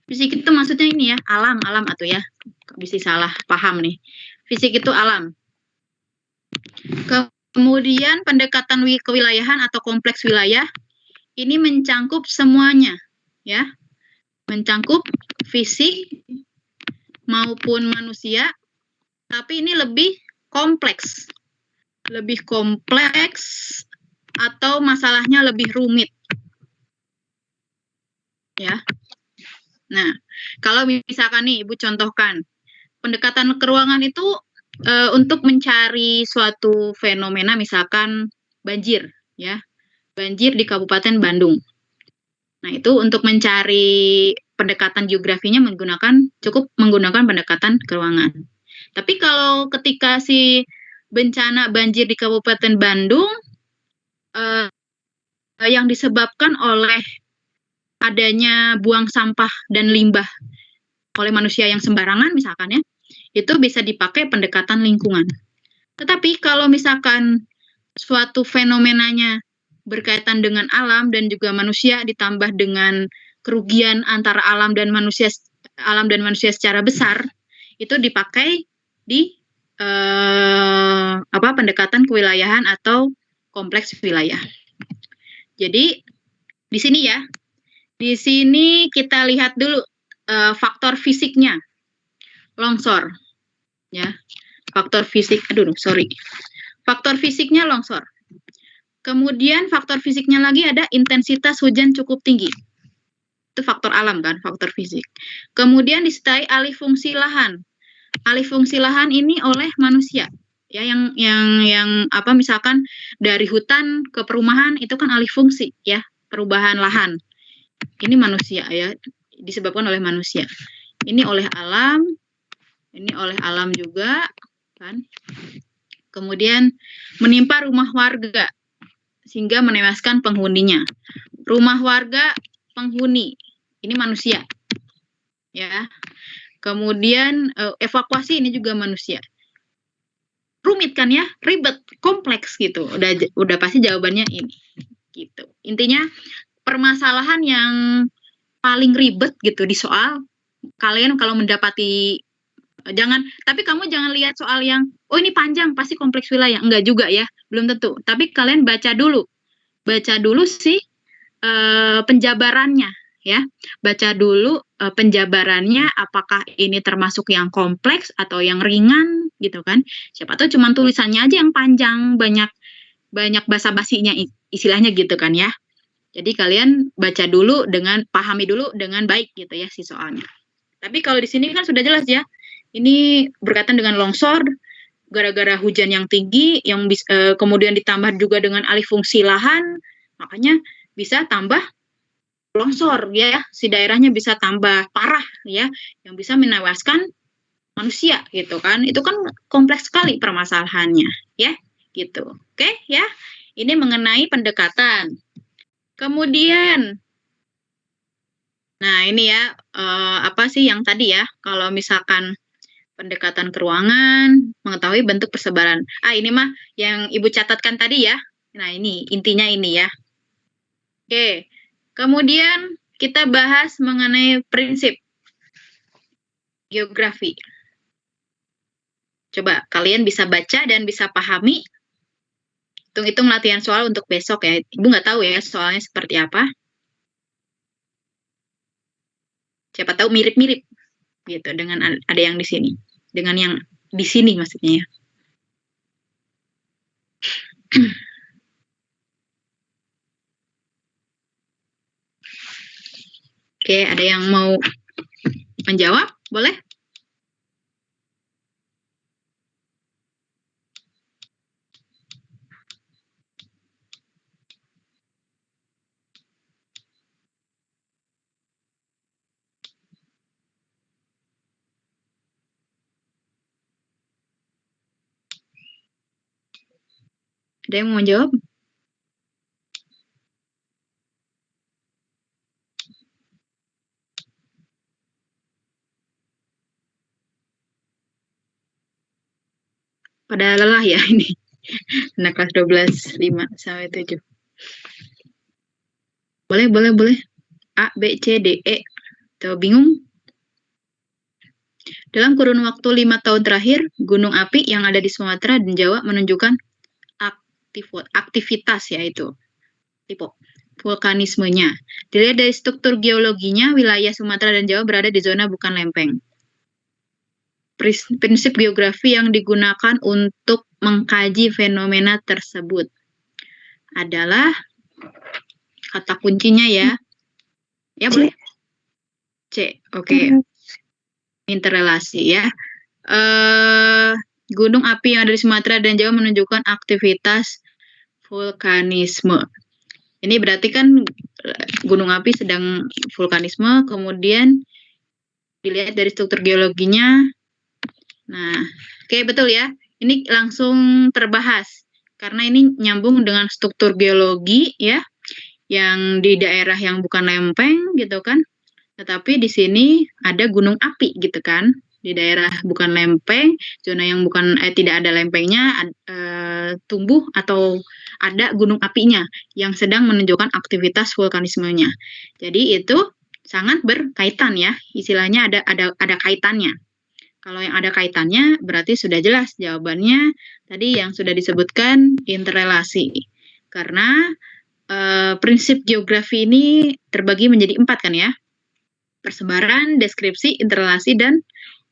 Fisik itu maksudnya ini ya, alam atau ya, bisa salah paham nih. Fisik itu alam. Kemudian pendekatan kewilayahan atau kompleks wilayah, ini mencangkup semuanya, ya. Mencangkup fisik maupun manusia, tapi ini lebih kompleks. Lebih kompleks atau masalahnya lebih rumit. Ya. Nah, kalau misalkan nih Ibu contohkan, pendekatan keruangan itu untuk mencari suatu fenomena misalkan banjir, ya. Banjir di Kabupaten Bandung. Nah, itu untuk mencari pendekatan geografinya cukup menggunakan pendekatan keruangan. Tapi kalau ketika si bencana banjir di Kabupaten Bandung yang disebabkan oleh adanya buang sampah dan limbah oleh manusia yang sembarangan misalkan ya, itu bisa dipakai pendekatan lingkungan. Tetapi kalau misalkan suatu fenomenanya berkaitan dengan alam dan juga manusia ditambah dengan kerugian antara alam dan manusia secara besar, itu dipakai di pendekatan kewilayahan atau kompleks wilayah. Jadi di sini ya, di sini kita lihat dulu faktor fisiknya longsor, ya. Faktor fisiknya longsor. Kemudian faktor fisiknya lagi ada intensitas hujan cukup tinggi. Itu faktor alam kan, faktor fisik. Kemudian disertai alih fungsi lahan. Alih fungsi lahan ini oleh manusia. Ya, yang misalkan dari hutan ke perumahan itu kan alih fungsi ya, perubahan lahan. Ini manusia ya, disebabkan oleh manusia. Ini oleh alam juga kan. Kemudian menimpa rumah warga sehingga menewaskan penghuninya. Rumah warga, penghuni, ini manusia. Ya. Kemudian evakuasi ini juga manusia. Rumit kan ya, ribet, kompleks gitu. Udah pasti jawabannya ini. Gitu. Intinya permasalahan yang paling ribet gitu di soal, kalian kalau mendapati tapi kamu jangan lihat soal yang ini panjang pasti kompleks wilayah, enggak juga ya, belum tentu. Tapi kalian baca dulu baca dulu sih penjabarannya ya. Baca dulu penjabarannya apakah ini termasuk yang kompleks atau yang ringan gitu kan. Siapa tahu cuma tulisannya aja yang panjang, banyak basa-basinya istilahnya gitu kan ya. Jadi kalian baca dulu pahami dulu dengan baik gitu ya si soalnya. Tapi kalau di sini kan sudah jelas ya. Ini berkaitan dengan longsor gara-gara hujan yang tinggi yang kemudian ditambah juga dengan alih fungsi lahan, makanya bisa tambah longsor ya, si daerahnya bisa tambah parah ya, yang bisa menewaskan manusia gitu kan. Itu kan kompleks sekali permasalahannya ya, gitu. Oke ya. Ini mengenai pendekatan. Kemudian nah ini ya apa sih yang tadi ya, kalau misalkan pendekatan ke ruangan, mengetahui bentuk persebaran. Ini mah yang Ibu catatkan tadi ya. Nah ini intinya ini ya. Oke. Kemudian kita bahas mengenai prinsip geografi. Coba kalian bisa baca dan bisa pahami. Hitung-hitung latihan soal untuk besok ya. Ibu nggak tahu ya soalnya seperti apa. Siapa tahu mirip-mirip gitu dengan ada yang di sini. Dengan yang di sini maksudnya ya. Oke, ada yang mau menjawab? Boleh? Ada yang mau menjawab? Pada lelah ya ini. Anak kelas 12, 5 sampai 7. Boleh. A, B, C, D, E. Atau bingung? Dalam kurun waktu 5 tahun terakhir, gunung api yang ada di Sumatera dan Jawa menunjukkan aktivitas yaitu tipe vulkanismenya. Dilihat dari struktur geologinya, wilayah Sumatera dan Jawa berada di zona bukan lempeng. Prinsip geografi yang digunakan untuk mengkaji fenomena tersebut adalah kata kuncinya ya. Ya boleh. C. Oke. Interrelasi ya. Gunung api yang ada di Sumatera dan Jawa menunjukkan aktivitas vulkanisme. Ini berarti kan gunung api sedang vulkanisme, kemudian dilihat dari struktur geologinya. Nah, oke betul ya. Ini langsung terbahas karena ini nyambung dengan struktur geologi ya, yang di daerah yang bukan lempeng gitu kan. Tetapi di sini ada gunung api gitu kan. Di daerah bukan lempeng, zona yang bukan tidak ada lempengnya, tumbuh atau ada gunung apinya yang sedang menunjukkan aktivitas vulkanismenya. Jadi itu sangat berkaitan ya, istilahnya ada kaitannya. Kalau yang ada kaitannya berarti sudah jelas jawabannya tadi yang sudah disebutkan interrelasi. Karena prinsip geografi ini terbagi menjadi 4 kan ya. Persebaran, deskripsi, interrelasi, dan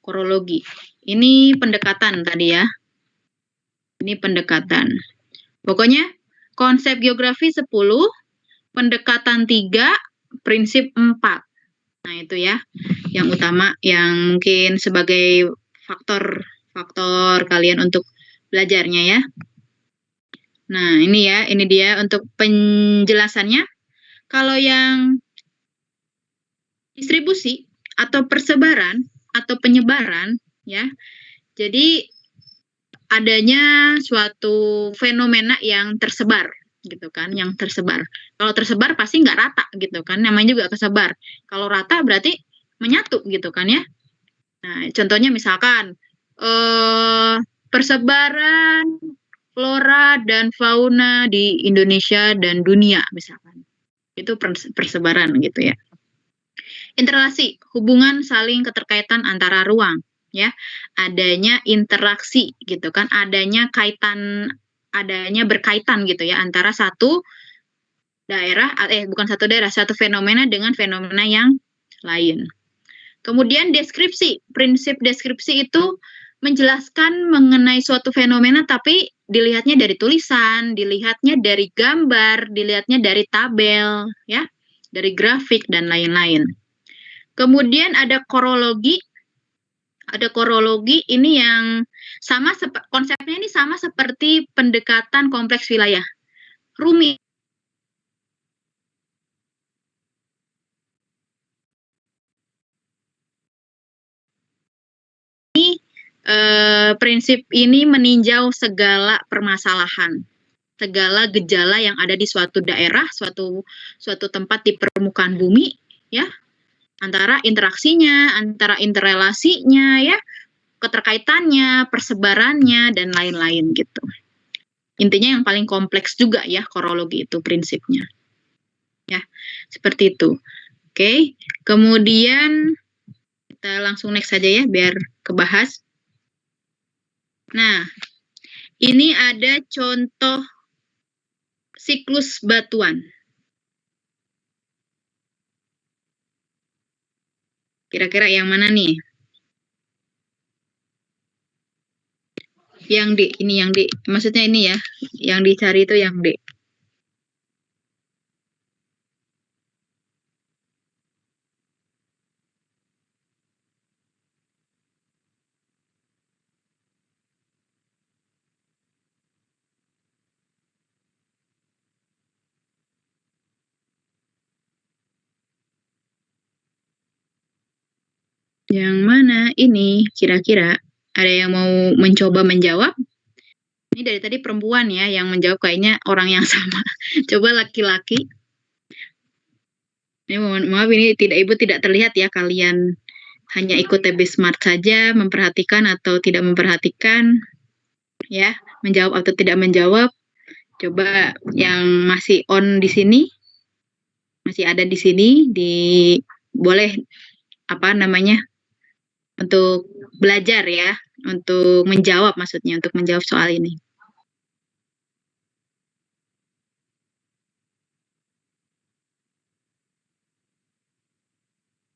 korologi. Ini pendekatan tadi ya. Ini pendekatan. Pokoknya konsep geografi 10, pendekatan 3, prinsip 4. Nah itu ya, yang utama yang mungkin sebagai faktor kalian untuk belajarnya ya. Nah ini ya, ini dia untuk penjelasannya. Kalau yang distribusi atau persebaran atau penyebaran ya, jadi adanya suatu fenomena yang tersebar gitu kan, yang tersebar. Kalau tersebar pasti nggak rata gitu kan, namanya juga kesebar. Kalau rata berarti menyatu gitu kan ya. Nah, contohnya misalkan persebaran flora dan fauna di Indonesia dan dunia misalkan. Itu persebaran gitu ya. Interrelasi, hubungan saling keterkaitan antara ruang ya. Adanya interaksi gitu kan, adanya berkaitan gitu ya antara satu daerah, bukan satu daerah, satu fenomena dengan fenomena yang lain. Kemudian deskripsi, prinsip deskripsi itu menjelaskan mengenai suatu fenomena tapi dilihatnya dari tulisan, dilihatnya dari gambar, dilihatnya dari tabel, ya, dari grafik dan lain-lain. Kemudian ada korologi. Ada korologi ini yang sama konsepnya ini sama seperti pendekatan kompleks wilayah. Rumit. Prinsip ini meninjau segala permasalahan, segala gejala yang ada di suatu daerah, suatu tempat di permukaan bumi, ya, antara interaksinya, antara interrelasinya, ya, keterkaitannya, persebarannya, dan lain-lain gitu. Intinya yang paling kompleks juga ya korologi itu prinsipnya, ya, seperti itu. Oke, kemudian kita langsung next saja ya biar kebahas. Nah, ini ada contoh siklus batuan. Kira-kira yang mana nih? Yang D, ini yang D. Maksudnya ini ya, yang dicari itu yang D. Yang mana ini kira-kira? Ada yang mau mencoba menjawab? Ini dari tadi perempuan ya yang menjawab, kayaknya orang yang sama. Coba laki-laki. Ini mohon maaf, ini Ibu tidak terlihat ya, kalian hanya ikut TB Smart saja, memperhatikan atau tidak memperhatikan, ya, menjawab atau tidak menjawab. Coba yang masih on di sini, masih ada di sini, boleh apa namanya, untuk belajar ya, untuk menjawab, maksudnya untuk menjawab soal ini.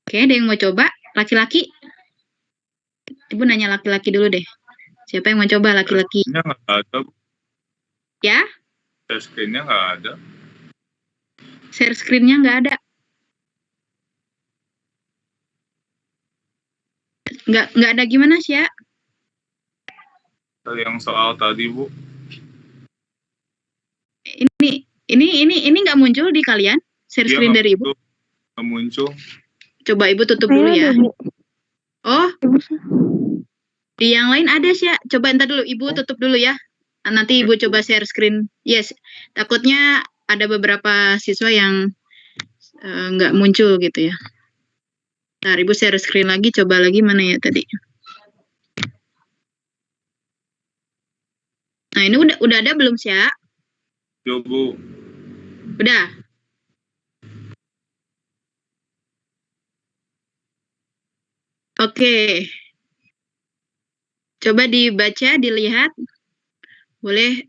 Oke, ada yang mau coba? Laki-laki? Ibu nanya laki-laki dulu deh. Siapa yang mau coba laki-laki?
Screen-nya nggak ada.
Ya?
Screen-nya nggak ada.
Share screen-nya nggak ada. Nggak ada gimana sih ya?
Yang soal tadi, Bu.
Ini nggak muncul di kalian? Share screen dari Ibu?
Nggak muncul.
Coba Ibu tutup dulu ya.
Bu.
Oh, di yang lain ada sih ya. Coba ntar dulu Ibu tutup dulu ya. Nanti Ibu coba share screen. Yes, takutnya ada beberapa siswa yang nggak muncul gitu ya. Ntar Ibu share screen lagi, coba lagi mana ya tadi. Nah, ini udah ada belum sih ya?
Yo, Bu.
Udah. Oke. Coba dibaca, dilihat. Boleh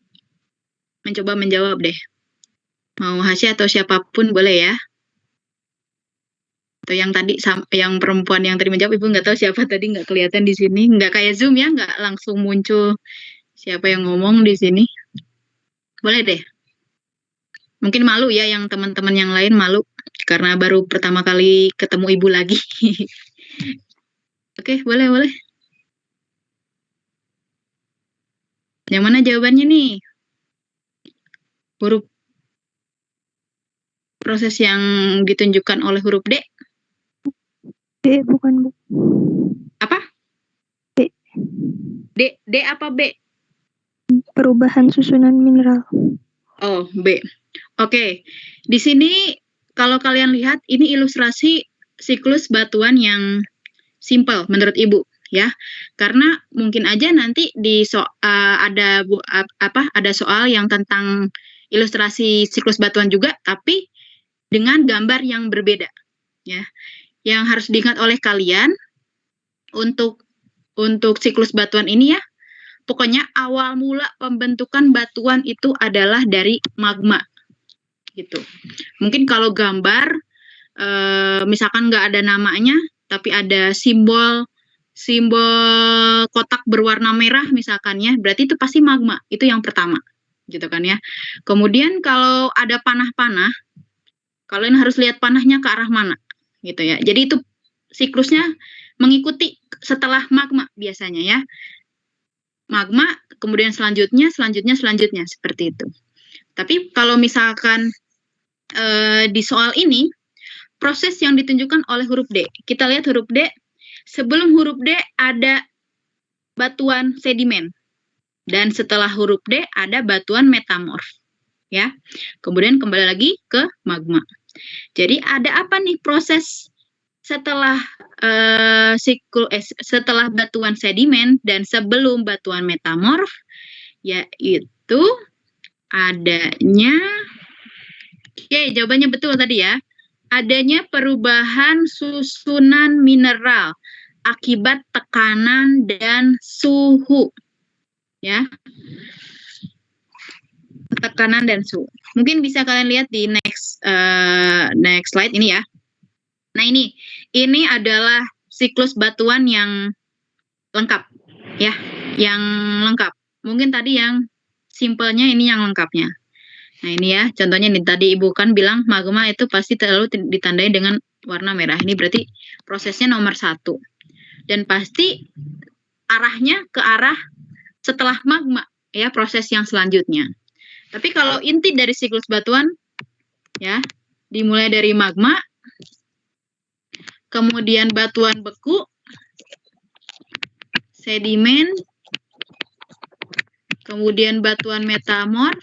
mencoba menjawab deh. Mau Hasya atau siapapun boleh ya. Atau yang tadi, yang perempuan yang tadi menjawab, Ibu nggak tahu siapa tadi, nggak kelihatan di sini. Nggak kayak Zoom ya, nggak langsung muncul siapa yang ngomong di sini. Boleh deh. Mungkin malu ya, yang teman-teman yang lain malu. Karena baru pertama kali ketemu Ibu lagi. Oke, boleh. Yang mana jawabannya nih? Huruf proses yang ditunjukkan oleh huruf D.
D bukan, Bu.
Apa?
D.
D apa B?
Perubahan susunan mineral.
Oh, B. Oke. Di sini kalau kalian lihat, ini ilustrasi siklus batuan yang simple menurut Ibu ya. Karena mungkin aja nanti ada soal yang tentang ilustrasi siklus batuan juga, tapi dengan gambar yang berbeda ya. Yang harus diingat oleh kalian untuk siklus batuan ini ya, pokoknya awal mula pembentukan batuan itu adalah dari magma gitu. Mungkin kalau gambar misalkan nggak ada namanya tapi ada simbol kotak berwarna merah misalkan ya, berarti itu pasti magma. Itu yang pertama gitu kan ya. Kemudian kalau ada panah-panah, kalian harus lihat panahnya ke arah mana gitu ya. Jadi itu siklusnya mengikuti setelah magma biasanya ya. Magma, kemudian selanjutnya seperti itu. Tapi kalau misalkan di soal ini proses yang ditunjukkan oleh huruf D. Kita lihat huruf D. Sebelum huruf D ada batuan sedimen. Dan setelah huruf D ada batuan metamorf. Ya. Kemudian kembali lagi ke magma. Jadi ada apa nih proses setelah setelah batuan sedimen dan sebelum batuan metamorf, yaitu adanya, jawabannya betul tadi ya, adanya perubahan susunan mineral akibat tekanan dan suhu, ya, tekanan dan suhu. Mungkin bisa kalian lihat di next slide ini ya. Nah ini adalah siklus batuan yang lengkap, ya, yang lengkap. Mungkin tadi yang simpelnya, ini yang lengkapnya. Nah ini ya, contohnya nih tadi Ibu kan bilang magma itu pasti selalu ditandai dengan warna merah. Ini berarti prosesnya nomor 1. Dan pasti arahnya ke arah setelah magma, ya, proses yang selanjutnya. Tapi kalau inti dari siklus batuan, ya, dimulai dari magma, kemudian batuan beku, sedimen, kemudian batuan metamorf,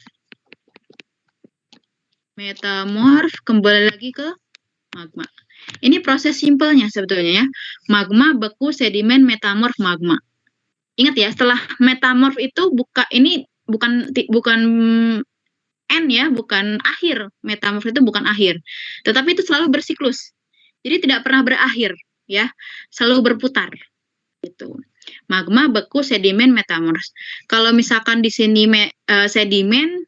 kembali lagi ke magma. Ini proses simpelnya sebetulnya ya. Magma, beku, sedimen, metamorf, magma. Ingat ya, setelah metamorf itu bukan end ya, bukan akhir. Metamorf itu bukan akhir. Tetapi itu selalu bersiklus. Jadi tidak pernah berakhir ya, selalu berputar. Gitu. Magma, beku, sedimen, metamorf. Kalau misalkan di sini sedimen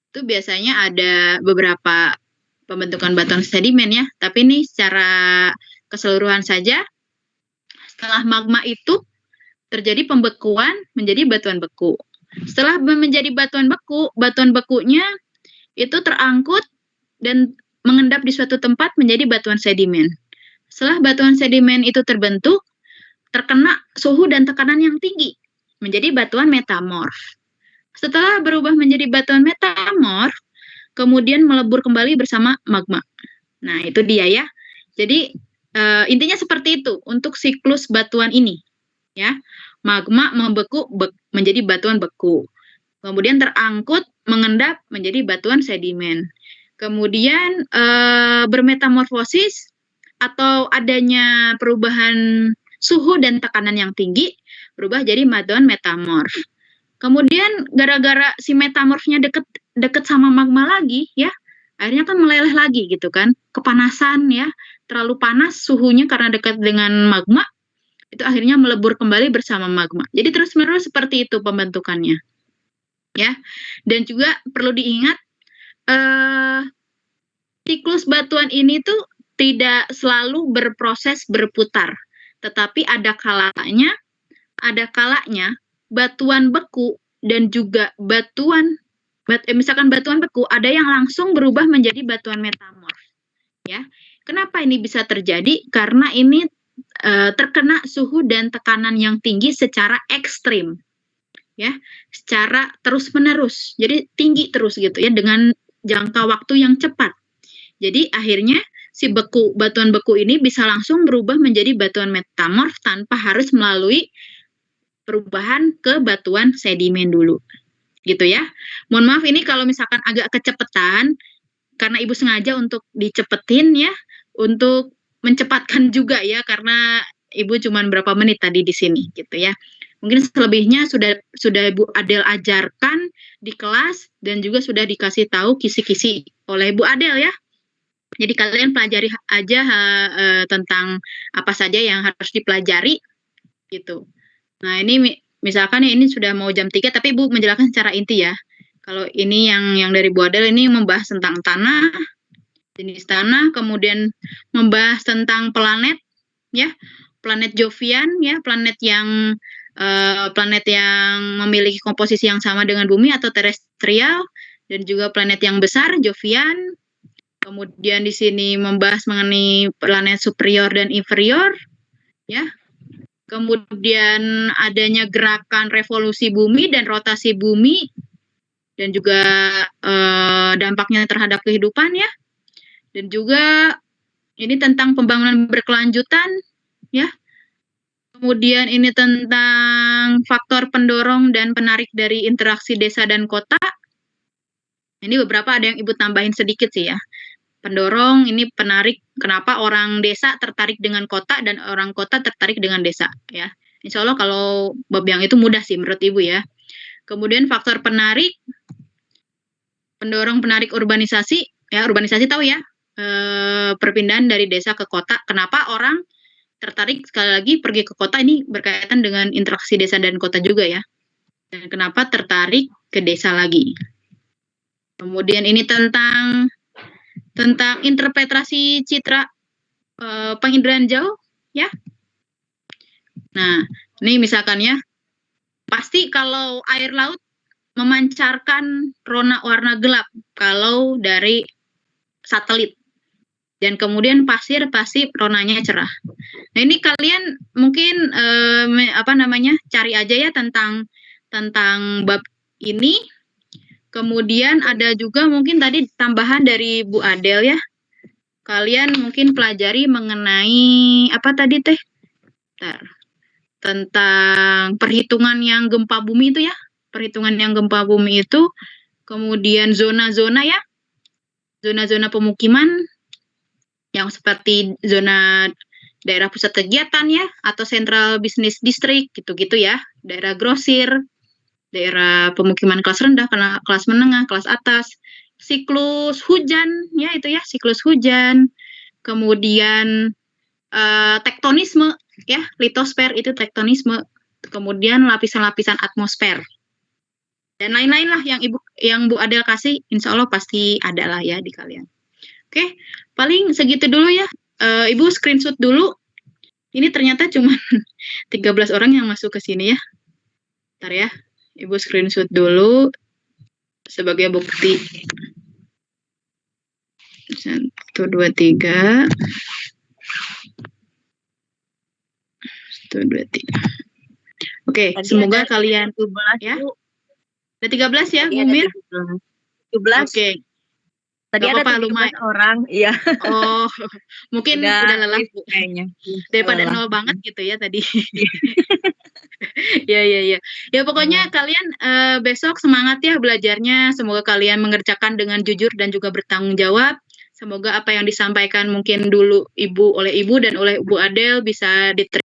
itu biasanya ada beberapa pembentukan batuan sedimen ya, tapi ini secara keseluruhan saja. Setelah magma itu terjadi pembekuan menjadi batuan beku. Setelah menjadi batuan bekunya itu terangkut dan mengendap di suatu tempat menjadi batuan sedimen. Setelah batuan sedimen itu terbentuk, terkena suhu dan tekanan yang tinggi, menjadi batuan metamorf. Setelah berubah menjadi batuan metamorf, kemudian melebur kembali bersama magma. Nah, itu dia ya. Jadi, intinya seperti itu untuk siklus batuan ini. Ya, magma membeku menjadi batuan beku. Kemudian terangkut, mengendap menjadi batuan sedimen. Kemudian bermetamorfosis atau adanya perubahan suhu dan tekanan yang tinggi, berubah jadi batuan metamorf. Kemudian gara-gara si metamorfnya deket sama magma lagi ya, akhirnya kan meleleh lagi gitu kan, kepanasan ya, terlalu panas suhunya karena dekat dengan magma, itu akhirnya melebur kembali bersama magma. Jadi terus-menerus seperti itu pembentukannya. Ya. Dan juga perlu diingat siklus batuan ini tuh tidak selalu berproses berputar, tetapi ada kalanya batuan beku dan juga misalkan batuan beku ada yang langsung berubah menjadi batuan metamorf. Ya, kenapa ini bisa terjadi? Karena ini terkena suhu dan tekanan yang tinggi secara ekstrim, ya, secara terus-menerus. Jadi tinggi terus gitu ya, dengan jangka waktu yang cepat. Jadi akhirnya si batuan beku ini bisa langsung berubah menjadi batuan metamorf tanpa harus melalui perubahan ke batuan sedimen dulu. Gitu ya. Mohon maaf ini kalau misalkan agak kecepatan, karena Ibu sengaja untuk dicepetin ya, untuk mencepatkan juga ya, karena Ibu cuma berapa menit tadi di sini gitu ya. Mungkin selebihnya sudah Bu Adel ajarkan di kelas dan juga sudah dikasih tahu kisi-kisi oleh Bu Adel ya. Jadi kalian pelajari aja tentang apa saja yang harus dipelajari gitu. Nah ini misalkan ini sudah mau jam 3 tapi Ibu menjelaskan secara inti ya. Kalau ini yang dari Bu Adel ini membahas tentang tanah, jenis tanah, kemudian membahas tentang planet, ya, planet Jovian, ya, planet yang memiliki komposisi yang sama dengan bumi atau terestrial, dan juga planet yang besar, Jovian. Kemudian di sini membahas mengenai planet superior dan inferior, ya. Kemudian adanya gerakan revolusi bumi dan rotasi bumi, dan juga dampaknya terhadap kehidupan, ya. Dan juga ini tentang pembangunan berkelanjutan, ya. Kemudian ini tentang faktor pendorong dan penarik dari interaksi desa dan kota. Ini beberapa ada yang Ibu tambahin sedikit sih ya. Pendorong, ini penarik, kenapa orang desa tertarik dengan kota dan orang kota tertarik dengan desa, ya. Insya Allah kalau bab yang itu mudah sih menurut Ibu ya. Kemudian faktor penarik, pendorong penarik urbanisasi, ya, urbanisasi tahu ya, perpindahan dari desa ke kota. Kenapa orang tertarik sekali lagi pergi ke kota, ini berkaitan dengan interaksi desa dan kota juga ya. Dan kenapa tertarik ke desa lagi. Kemudian ini tentang interpretasi citra penginderaan jauh, ya. Nah, ini misalkan ya, pasti kalau air laut memancarkan warna gelap kalau dari satelit. Dan kemudian pasir pasti warnanya cerah. Nah, ini kalian mungkin cari aja ya tentang bab ini. Kemudian ada juga mungkin tadi tambahan dari Bu Adel ya. Kalian mungkin pelajari mengenai apa tadi teh? Tentang perhitungan yang gempa bumi itu ya. Perhitungan yang gempa bumi itu. Kemudian zona-zona ya. Zona-zona pemukiman yang seperti zona daerah pusat kegiatan ya, atau central business district gitu-gitu ya. Daerah grosir, daerah pemukiman kelas rendah, kelas menengah, kelas atas, siklus hujan, ya itu ya, siklus hujan, kemudian tektonisme, ya, litosfer itu tektonisme, kemudian lapisan-lapisan atmosfer, dan lain-lain lah yang Bu Adel kasih, insya Allah pasti ada lah ya di kalian. Oke, paling segitu dulu ya, Ibu screenshot dulu, ini ternyata cuma 13 orang yang masuk ke sini ya, bentar ya. Ibu screenshot dulu sebagai bukti. 1, 2, 3. 1, 2, 3. Oke, semoga kalian
17
ya.
Bu.
Ada 13 ya,
Tadi
Bu Mir?
17.
Oke.
Tadi
Gak
ada
apa-apa,
17
lumayan.
orang. Iya.
Oh, mungkin udah lelah Bu.
Kayaknya.
Daripada
Lelah.
0 banget gitu ya tadi. Ya. Ya pokoknya kalian besok semangat ya belajarnya. Semoga kalian mengerjakan dengan jujur dan juga bertanggung jawab. Semoga apa yang disampaikan mungkin dulu oleh Ibu dan oleh Bu Adel bisa diterima